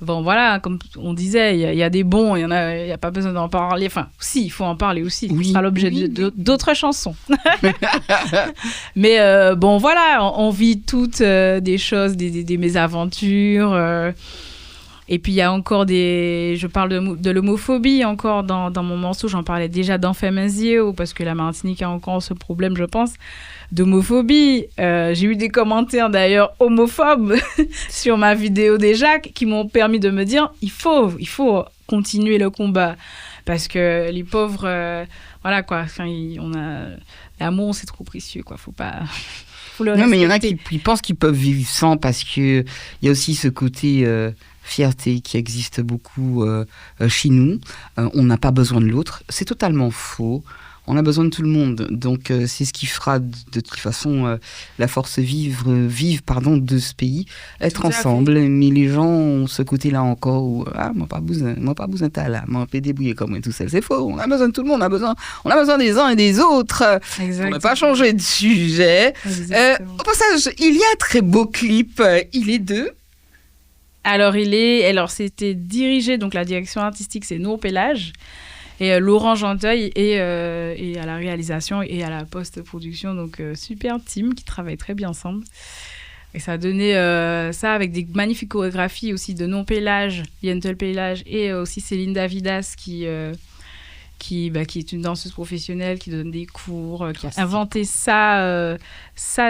voilà, comme on disait, il y a des bons, il y a pas besoin d'en parler. Enfin, si, il faut en parler aussi. Oui, ce sera l'objet d'autres chansons. Mais voilà, on vit toutes des choses, des mésaventures. Et puis il y a encore je parle de l'homophobie encore dans mon morceau. J'en parlais déjà dans Femazio, parce que la Martinique a encore ce problème, je pense, d'homophobie. J'ai eu des commentaires d'ailleurs homophobes sur ma vidéo déjà qui m'ont permis de me dire il faut continuer le combat, parce que les pauvres, voilà quoi. Enfin, l'amour, c'est trop précieux, quoi. Faut pas. Non, mais il y en a qui pensent qu'ils peuvent vivre sans, parce que il y a aussi ce côté fierté qui existe beaucoup chez nous. On n'a pas besoin de l'autre. C'est totalement faux. On a besoin de tout le monde. Donc, c'est ce qui fera de toute façon la force vive de ce pays. Être ensemble. Mais les gens ont ce côté-là encore où, moi pas besoin de ta là. Moi, peut débrouiller comme moi tout seul. C'est faux. On a besoin de tout le monde. On a besoin des uns et des autres. Exactement. On ne pas changer de sujet. Au passage, il y a un très beau clip. Il est de Alors, c'était dirigé, donc la direction artistique, c'est Nour Pélage. Et Laurent Janteuil est à la réalisation et à la post-production. Donc, super team qui travaille très bien ensemble. Et ça a donné ça avec des magnifiques chorégraphies aussi de Nour Pélage, Yentel Pélage et aussi Céline Davidas qui est une danseuse professionnelle, qui donne des cours, qui a inventé sa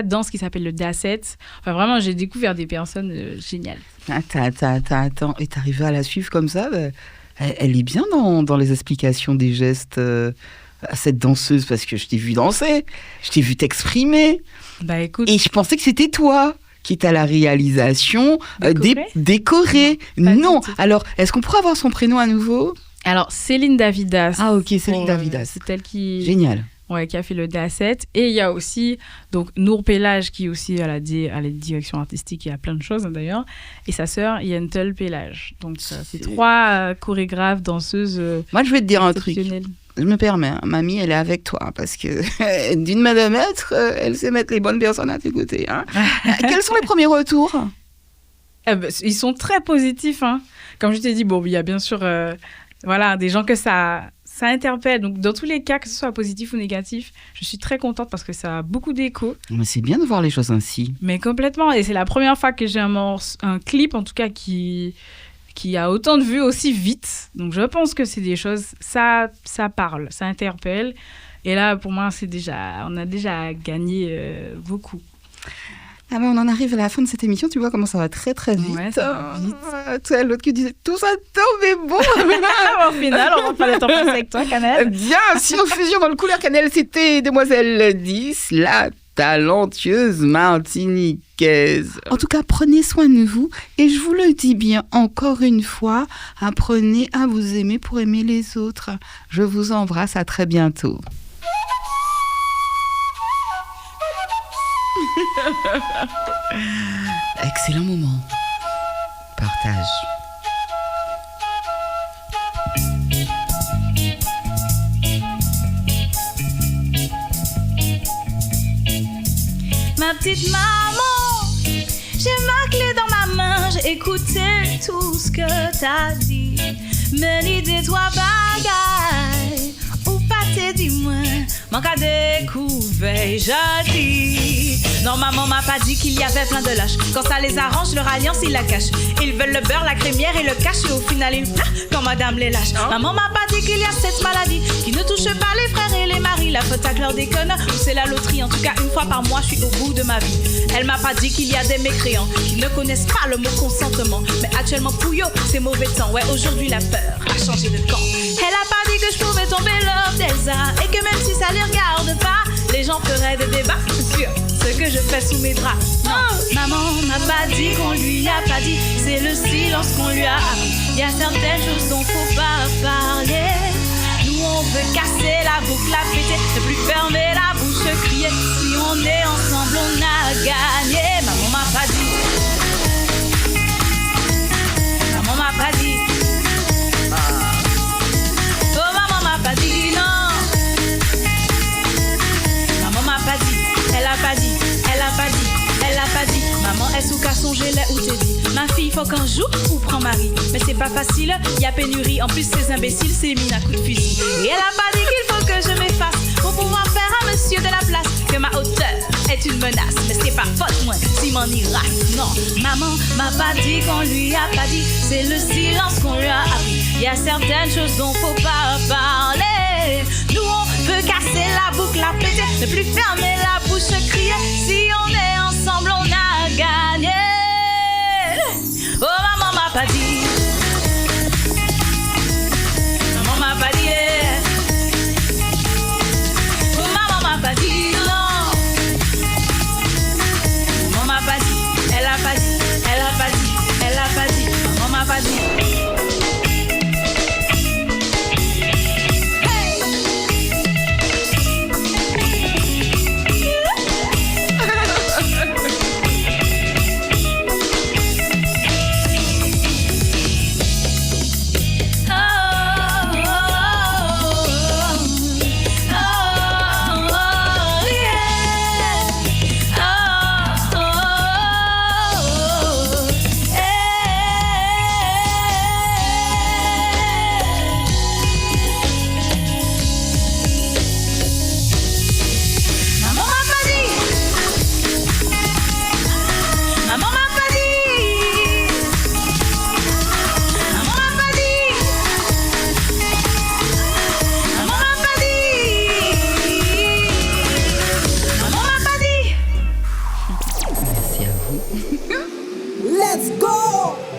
danse qui s'appelle le Dasset. Enfin, vraiment, j'ai découvert des personnes géniales. Attends. Et t'arrives à la suivre comme ça elle est bien dans les explications des gestes à cette danseuse, parce que je t'ai vu danser, je t'ai vu t'exprimer. Bah, écoute... Et je pensais que c'était toi qui est à la réalisation, décorée. Non. Alors, est-ce qu'on pourrait avoir son prénom à nouveau ? Alors, Céline Davidas. Ah, ok, Céline Davidas. C'est elle qui... Génial. Ouais, qui a fait le Dasset. Et il y a aussi donc, Nour Pélage, qui est aussi à la direction artistique, il y a plein de choses d'ailleurs. Et sa sœur, Yentel Pélage. Donc, c'est 3 chorégraphes, danseuses. Moi, je vais te dire un truc. Je me permets, hein. Mamie, elle est avec toi, parce que d'une main de maître, elle sait mettre les bonnes personnes à tes côtés. Hein. Quels sont les premiers retours ? Ils sont très positifs. Hein. Comme je t'ai dit, bon, il y a bien sûr des gens que ça interpelle. Donc, dans tous les cas, que ce soit positif ou négatif, je suis très contente parce que ça a beaucoup d'écho. Mais c'est bien de voir les choses ainsi. Mais complètement. Et c'est la première fois que j'ai un clip, en tout cas, qui a autant de vues aussi vite. Donc, je pense que c'est des choses... Ça parle, ça interpelle. Et là, pour moi, on a déjà gagné beaucoup. Ah ben on en arrive à la fin de cette émission, tu vois comment ça va très très vite. Ouais, ça va vite. Toi, l'autre qui disait tout ça mais bon. Au final, on va pas le temps passer avec toi, Cannelle. Bien, si on fusion dans le couleur Cannelle, c'était Demoiselle 10, la talentueuse martiniquaise. En tout cas, prenez soin de vous et je vous le dis bien encore une fois, apprenez à vous aimer pour aimer les autres. Je vous embrasse, à très bientôt. Excellent moment. Partage. Ma petite maman, j'ai ma clé dans ma main, j'ai écouté tout ce que t'as dit. Mais l'idée toi bagaille, ou pas t'es dis-moi, manque à découvert, je dis. Non, maman m'a pas dit qu'il y avait plein de lâches. Quand ça les arrange, leur alliance, ils la cachent. Ils veulent le beurre, la crémière et le cash. Et au final, ils quand madame les lâche. Maman m'a pas dit qu'il y a cette maladie qui ne touche pas les frères et les maris. La faute à Claire déconne, ou c'est la loterie. En tout cas, une fois par mois, je suis au bout de ma vie. Elle m'a pas dit qu'il y a des mécréants qui ne connaissent pas le mot consentement. Mais actuellement, pouillot, c'est mauvais temps. Ouais, aujourd'hui, la peur a changé de camp. Elle a pas dit que je pouvais tomber love d'Elsa. Et que même si ça les regarde pas, les gens feraient des débats sur ce que je fais sous mes draps. Non, maman m'a pas dit qu'on lui a pas dit. C'est le silence qu'on lui a appris. Y a certaines choses dont faut pas parler. Nous on veut casser la boucle, la péter, ne plus fermer la bouche, crier. Si on est ensemble, on a gagné. Maman m'a pas dit. Maman m'a pas dit. Oh maman m'a pas dit non. Maman m'a pas dit. Elle a pas dit. Elle a pas dit. Elle a pas dit. Maman, est-ce qu'à songer là où t'es dit? Ma fille, faut qu'un jour ou prend mari. Mais c'est pas facile, y a pénurie. En plus, ces imbéciles, c'est mine à coup de fusil. Et elle a pas dit qu'il faut que je m'efface pour pouvoir faire à monsieur de la place. Que ma hauteur est une menace. Mais c'est pas faute, moi, si m'en ira. Non, maman m'a pas dit qu'on lui a pas dit. C'est le silence qu'on lui a appris. Y a certaines choses dont faut pas parler. Nous, on veut casser la boucle, la péter, ne plus fermer la bouche, crier. Si on est ensemble, on a gagné. Oh, maman m'a pas dit. Maman m'a pas dit. Oh, maman m'a pas dit. Non. Maman m'a pas dit. Elle a pas dit. Elle a pas dit. Elle a pas dit. Maman m'a pas dit. Let's go!